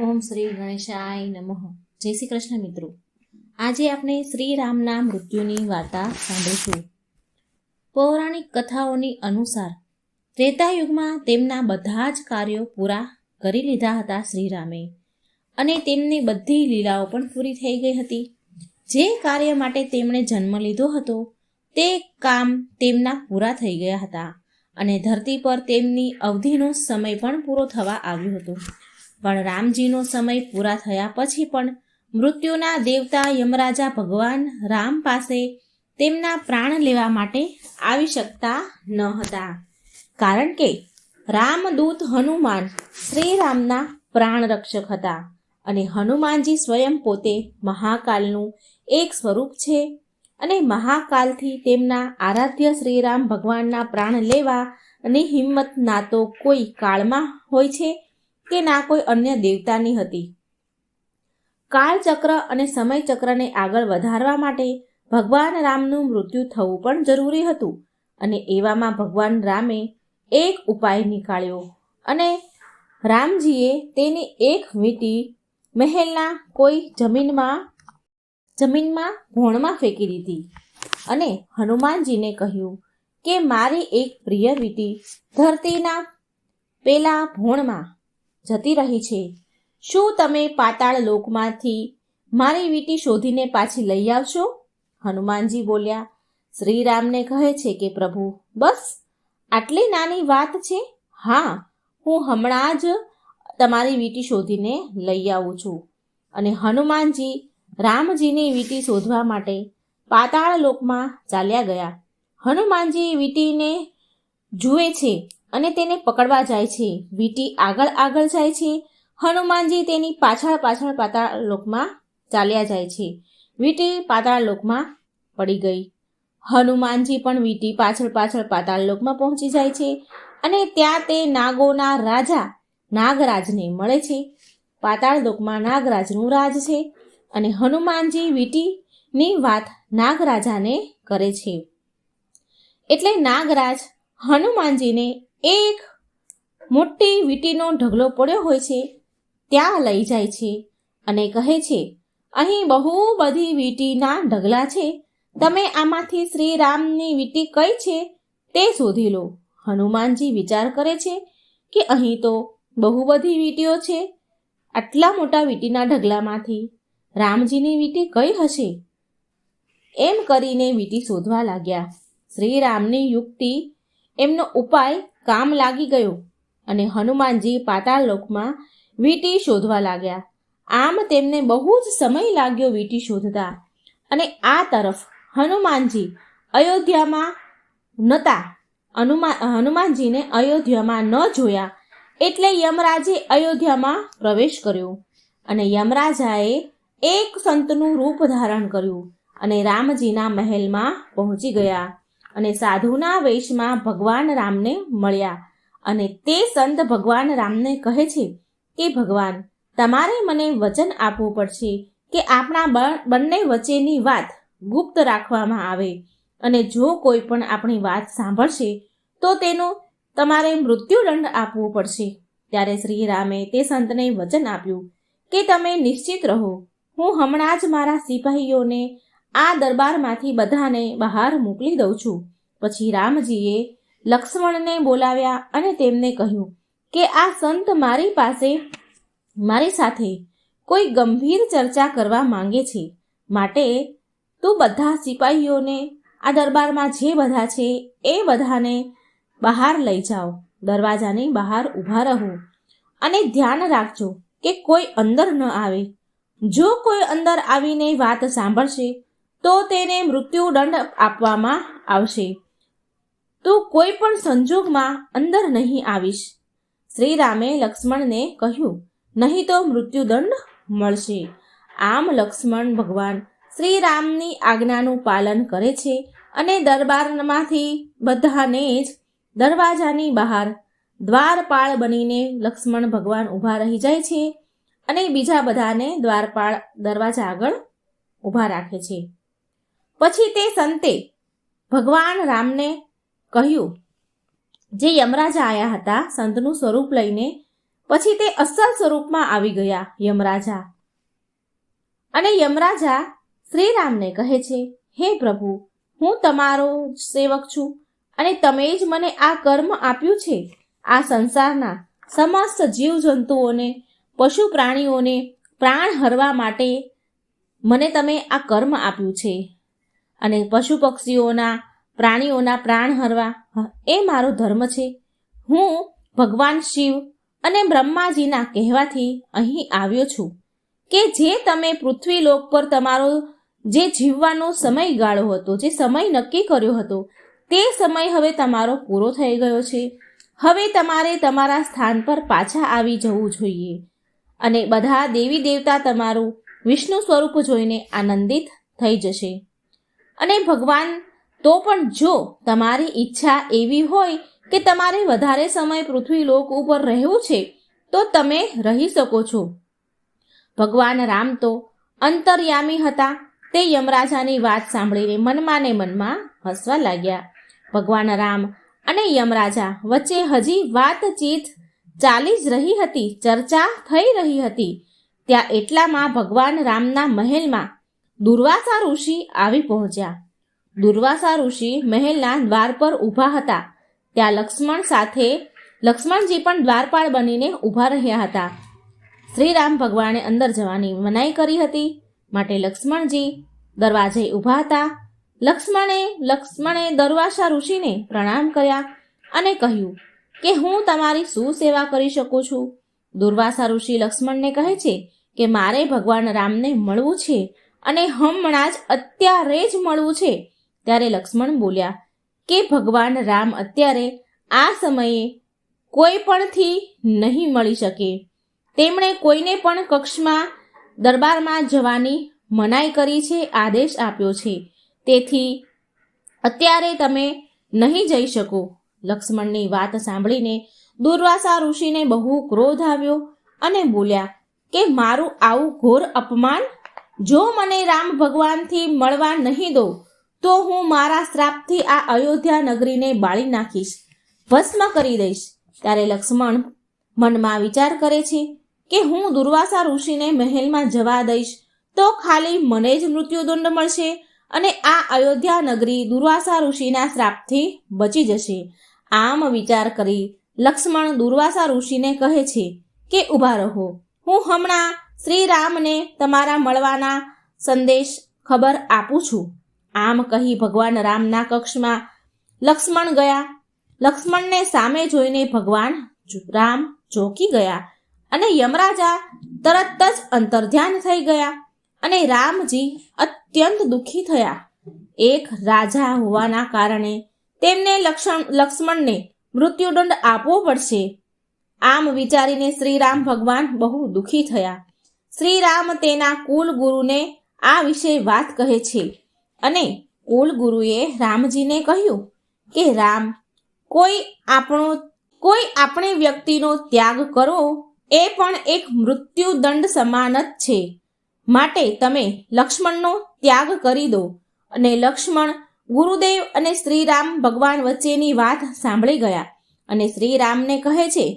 ઓમ શ્રી ગણેશાય નમઃ. જય શ્રી કૃષ્ણ મિત્રો. આજે આપણે શ્રી રામના મૃત્યુની વાર્તા સાંભળીશું. પૌરાણિક કથાઓની અનુસાર ત્રેતા યુગમાં તેમના બધા જ કાર્યો પૂરા કરી લીધા હતા શ્રીરામે, અને તેમની બધી લીલાઓ પણ પૂરી થઈ ગઈ હતી. જે કાર્ય માટે તેમણે જન્મ લીધો હતો તે કામ તેમના પૂરા થઈ ગયા હતા, અને ધરતી પર તેમની અવધિનો સમય પણ પૂરો થવા આવ્યો હતો. પણ રામજીનો સમય પૂરા થયા પછી પણ મૃત્યુના દેવતા યમરાજા ભગવાન રામ પાસે તેમના પ્રાણ લેવા માટે આવી શકતા ન હતા, કારણ કે રામદૂત હનુમાન શ્રીરામના પ્રાણ રક્ષક હતા, અને હનુમાનજી સ્વયં પોતે મહાકાલનું એક સ્વરૂપ છે, અને મહાકાલથી તેમના આરાધ્ય શ્રીરામ ભગવાનના પ્રાણ લેવાની હિંમત ના તો કોઈ કાળમાં હોય છે કે ના કોઈ અન્ય દેવતાની હતી. કાળચક્ર અને સમયચક્રને આગળ વધારવા માટે ભગવાન રામનું મૃત્યુ થવું પણ જરૂરી હતું, અને એવામાં ભગવાન રામે એક ઉપાય નીકાળ્યો, અને રામજીએ તેની એક વીંટી મહેલના કોઈ જમીનમાં ભોણમાં ફેંકી દીધી, અને હનુમાનજીને કહ્યું કે મારી એક પ્રિય વીંટી ધરતીના પેલા ભોણમાં જતી રહી છે. શું તમે પાતાળ લોકમાંથી મારી વીંટી શોધીને પાછી લઈ આવશો? હનુમાનજી બોલ્યા. શ્રીરામને કહે છે કે પ્રભુ, બસ આટલી નાની વાત છે? હા, હું હમણાં જ તમારી વીંટી શોધીને લઈ આવું છું. અને હનુમાનજી રામજીની વીંટી શોધવા માટે પાતાળ લોકમાં ચાલ્યા ગયા. હનુમાનજી વીંટીને જુએ છે અને તેને પકડવા જાય છે. વીંટી આગળ આગળ જાય છે, હનુમાનજી તેની પાછળ પાછળ પાતાળ લોકમાં ચાલ્યા જાય છે. વીંટી પાતાળ લોકમાં પડી ગઈ. હનુમાનજી પણ વીંટી પાછળ પાછળ પાતાળ લોકમાં પહોંચી જાય છે, અને ત્યાં તે નાગોના રાજા નાગરાજને મળે છે. પાતાળ લોકમાં નાગરાજનું રાજ છે, અને હનુમાનજી વીંટીની વાત નાગરાજાને કરે છે. એટલે નાગરાજ હનુમાનજીને એક મોટી વીંટીનો ઢગલો પડ્યો હોય છે ત્યાં લઈ જાય છે, અને કહે છે, અહીં બહુ બધી વીંટીના ઢગલા છે, તમે આમાંથી શ્રીરામની વીંટી કઈ છે તે શોધી લો. હનુમાનજી વિચાર કરે છે કે અહીં તો બહુ બધી વીંટીઓ છે, આટલા મોટા વીંટીના ઢગલામાંથી રામજીની વીંટી કઈ હશે? એમ કરીને વીંટી શોધવા લાગ્યા. શ્રીરામની યુક્તિ, એમનો ઉપાય કામ લાગી ગયો, અને હનુમાનજી પાતાળ લોકમાં વીંટી શોધવા લાગ્યા. આમ તેમને બહુ જ સમય લાગ્યો વીંટી શોધતા, અને આ તરફ હનુમાનજી અયોધ્યામાં નહોતા. હનુમાનજીને અયોધ્યામાં ન જોયા એટલે યમરાજે અયોધ્યામાં પ્રવેશ કર્યો, અને યમરાજાએ એક સંતનું રૂપ ધારણ કર્યું, અને રામજીના મહેલમાં પહોંચી ગયા, અને સાધુના વેશમાં ભગવાન રામને મળ્યા. અને તે સંત ભગવાન રામને કહે છે કે ભગવાન, તમારે મને વચન આપવું પડશે કે આપણા બંને વચ્ચેની વાત ગુપ્ત રાખવામાં આવે, અને જો કોઈ પણ આપણી વાત સાંભળશે તો તેનો તમારે મૃત્યુદંડ આપવો પડશે. ત્યારે શ્રીરામે તે સંતને વચન આપ્યું કે તમે નિશ્ચિત રહો, હું હમણાં જ મારા સિપાહીઓને આ દરબારમાંથી બધાને બહાર મોકલી દઉં છું. પછી રામજીએ લક્ષ્મણને બોલાવ્યા અને તેમને કહ્યું કે આ સંત મારી સાથે કોઈ ગંભીર ચર્ચા કરવા માંગે છે, માટે તું બધા સિપાહીઓને આ દરબારમાં જે બધા છે એ બધાને બહાર લઈ જાઓ, દરવાજાની બહાર ઊભા રહો, અને ધ્યાન રાખજો કે કોઈ અંદર ન આવે. જો કોઈ અંદર આવીને વાત સાંભળશે તો તેને મૃત્યુદંડ આપવામાં આવશે. તું કોઈ પણ સંજોગમાં અંદર નહીં આવીશ. શ્રીરામે લક્ષ્મણને કહ્યું, નહીં તો મૃત્યુદંડ મળશે. આમ લક્ષ્મણ ભગવાન શ્રીરામની આજ્ઞાનું પાલન કરે છે, અને દરબારમાંથી બધાને જ દરવાજાની બહાર દ્વારપાળ બનીને લક્ષ્મણ ભગવાન ઊભા રહી જાય છે, અને બીજા બધાને દ્વારપાળ દરવાજા આગળ ઊભા રાખે છે. પછી તે સંતે ભગવાન રામને કહ્યું, જે યમરાજા આવ્યા હતા સંતનું સ્વરૂપ લઈને પછી તે અસલ સ્વરૂપમાં આવી ગયા યમરાજા. અને યમરાજા શ્રીરામને કહે છે, હે પ્રભુ, હું તમારો સેવક છું અને તમે જ મને આ કર્મ આપ્યું છે. આ સંસારના સમસ્ત જીવજંતુઓને, પશુ પ્રાણીઓને પ્રાણ હરવા માટે મને તમે આ કર્મ આપ્યું છે. અને પશુ પક્ષીઓના, પ્રાણીઓના પ્રાણ હરવા એ મારો ધર્મ છે. હું ભગવાન શિવ અને બ્રહ્માજીના કહેવાથી અહીં આવ્યો છું કે જે તમે પૃથ્વીલોક પર તમારો જે જીવવાનો સમયગાળો હતો, જે સમય નક્કી કર્યો હતો, તે સમય હવે તમારો પૂરો થઈ ગયો છે. હવે તમારે તમારા સ્થાન પર પાછા આવી જવું જોઈએ. અને બધા દેવી દેવતા તમારું વિષ્ણુ સ્વરૂપ જોઈને આનંદિત થઈ જશે. અને ભગવાન, તો પણ જો તમારી ઈચ્છા એવી હોય કે તમારે વધારે સમય પૃથ્વીલોક ઉપર રહેવું છે તો તમે રહી શકો છો. ભગવાન રામ તો અંતર્યામી હતા. તે યમરાજાની વાત સાંભળીને મનમાં ને મનમાં હસવા લાગ્યા. ભગવાન રામ અને યમરાજા વચ્ચે હજી વાતચીત ચાલી જ રહી હતી, ચર્ચા થઈ રહી હતી. ત્યાં એટલામાં ભગવાન રામના મહેલમાં દુર્વાસા ઋષિ આવી પહોંચ્યા. દુર્વાસા ઋષિ મહેલના દ્વાર પર ઊભા હતા. ત્યાં લક્ષ્મણજી પણ દ્વારપાળ બનીને ઊભા રહ્યા હતા. શ્રીરામ ભગવાને અંદર જવાની મનાઈ કરી હતી, માટે લક્ષ્મણજી દરવાજે ઊભા હતા. લક્ષ્મણે દુર્વાસા ઋષિને પ્રણામ કર્યા અને કહ્યું કે હું તમારી શું સેવા કરી શકું છું. દુર્વાસા ઋષિ લક્ષ્મણને કહે છે કે મારે ભગવાન રામને મળવું છે અને હમણાં જ અત્યારે જ મળવું છે. ત્યારે લક્ષ્મણ બોલ્યા કે ભગવાન રામ અત્યારે આ સમયે કોઈ પણથી નહીં મળી શકે. તેમણે કોઈને પણ કક્ષમાં દરબારમાં જવાની મનાઈ કરી છે, આદેશ આપ્યો છે. તેથી અત્યારે તમે નહીં જઈ શકો. લક્ષ્મણની વાત સાંભળીને દુર્વાસા ઋષિને બહુ ક્રોધ આવ્યો અને બોલ્યા કે મારું આવું ઘોર અપમાન! જો મને રામ ભગવાનથી મળવા નહીં દો તો હું મારા શ્રાપથી આ અયોધ્યા નગરીને બાળી નાખીશ, ભસ્મ કરી દઈશ. ત્યારે લક્ષ્મણ મનમાં વિચાર કરે છે કે હું દુર્વાસા ઋષિને મહેલમાં જવા દઈશ તો ખાલી મને જ મૃત્યુદંડ મળશે અને આ અયોધ્યા નગરી દુર્વાસા ઋષિના શ્રાપથી બચી જશે. આમ વિચાર કરી લક્ષ્મણ દુર્વાસા ઋષિને કહે છે કે ઊભા રહો, હું હમણાં શ્રીરામને તમારા મળવાના સંદેશ ખબર આપું છું. આમ કહી ભગવાન રામના કક્ષમાં લક્ષ્મણ ગયા. લક્ષ્મણને સામે જોઈને ભગવાન રામ ચોંકી ગયા અને યમરાજા તરત જ અંતર્ધ્યાન થઈ ગયા અને રામજી અત્યંત દુઃખી થયા. એક રાજા હોવાના કારણે તેમને લક્ષ્મણને મૃત્યુદંડ આપવો પડશે. આમ વિચારીને શ્રીરામ ભગવાન બહુ દુઃખી થયા. શ્રીરામ તેના કુલગુરુને આ વિશે વાત કહે છે અને કુલગુરુએ રામજીને કહ્યું કે રામ, કોઈ આપણે વ્યક્તિનો ત્યાગ કરવો એ પણ એક મૃત્યુદંડ સમાન જ છે. માટે તમે લક્ષ્મણનો ત્યાગ કરી દો. અને લક્ષ્મણ ગુરુદેવ અને શ્રીરામ ભગવાન વચ્ચેની વાત સાંભળી ગયા અને શ્રીરામને કહે છે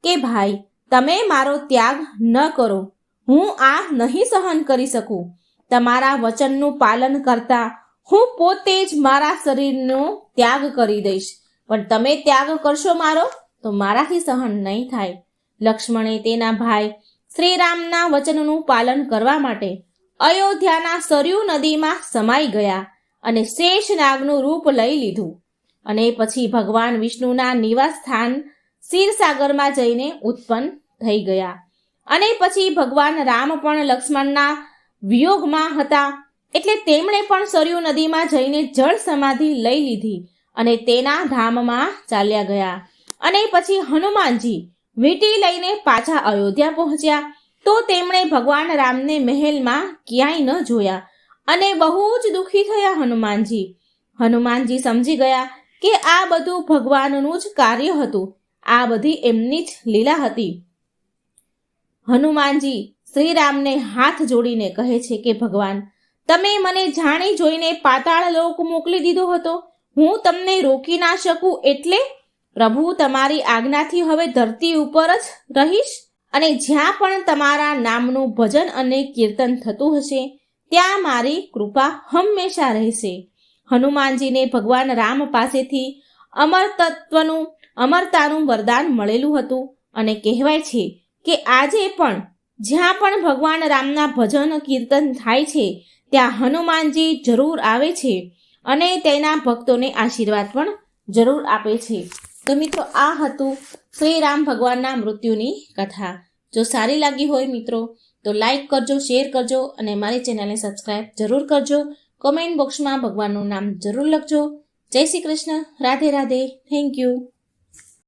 કે ભાઈ, તમે મારો ત્યાગ ન કરો. હું આ નહીં સહન કરી શકું. તમારા વચનનું પાલન કરતા હું પોતે જ મારા શરીરનો ત્યાગ કરી દઈશ, પણ તમે ત્યાગ કરશો મારો તો મારાથી સહન નહીં થાય. લક્ષ્મણે તેના ભાઈ શ્રીરામના વચનનું પાલન કરવા માટે અયોધ્યાના સરયુ નદીમાં સમાઈ ગયા અને શેષનાગનું રૂપ લઈ લીધું. અને પછી ભગવાન વિષ્ણુના નિવાસ સ્થાન ક્ષીરસાગરમાં જઈને ઉત્પન્ન થઈ ગયા. અને પછી ભગવાન રામ પણ લક્ષ્મણના વિયોગમાં હતા, એટલે તેમણે પણ સરયુ નદીમાં જઈને જળ સમાધિ લઈ લીધી અને તેના ધામમાં ચાલ્યા ગયા. અને પછી હનુમાનજી વીંટી લઈને પાછા અયોધ્યા પહોંચ્યા તો તેમણે ભગવાન રામને મહેલમાં ક્યાંય ન જોયા અને બહુ જ દુઃખી થયા. હનુમાનજી સમજી ગયા કે આ બધું ભગવાનનું જ કાર્ય હતું, આ બધી એમની જ લીલા હતી. હનુમાનજી શ્રીરામને હાથ જોડીને કહે છે કે ભગવાન, તમે મને જાણી જોઈને પાતાળ લોક મોકલી દીધો હતો, હું તમને રોકી ના શકું, એટલે પ્રભુ તમારી આજ્ઞાથી હવે ધરતી ઉપર જ રહીશ. અને જ્યાં પણ તમારા નામનું ભજન અને કીર્તન થતું હશે ત્યાં મારી કૃપા હંમેશા રહેશે. હનુમાનજીને ભગવાન રામ પાસેથી અમરતાનું વરદાન મળેલું હતું અને કહેવાય છે કે આજે પણ જ્યાં પણ ભગવાન રામના ભજન કીર્તન થાય છે ત્યાં હનુમાનજી જરૂર આવે છે અને તેના ભક્તોને આશીર્વાદ પણ જરૂર આપે છે. તો મિત્રો, આ હતું શ્રી રામ ભગવાનના મૃત્યુની કથા. જો સારી લાગી હોય મિત્રો તો લાઈક કરજો, શેર કરજો અને મારી ચેનલને સબસ્ક્રાઈબ જરૂર કરજો. કોમેન્ટ બોક્સમાં ભગવાનનું નામ જરૂર લખજો. જય શ્રી કૃષ્ણ. રાધે રાધે. Thank you.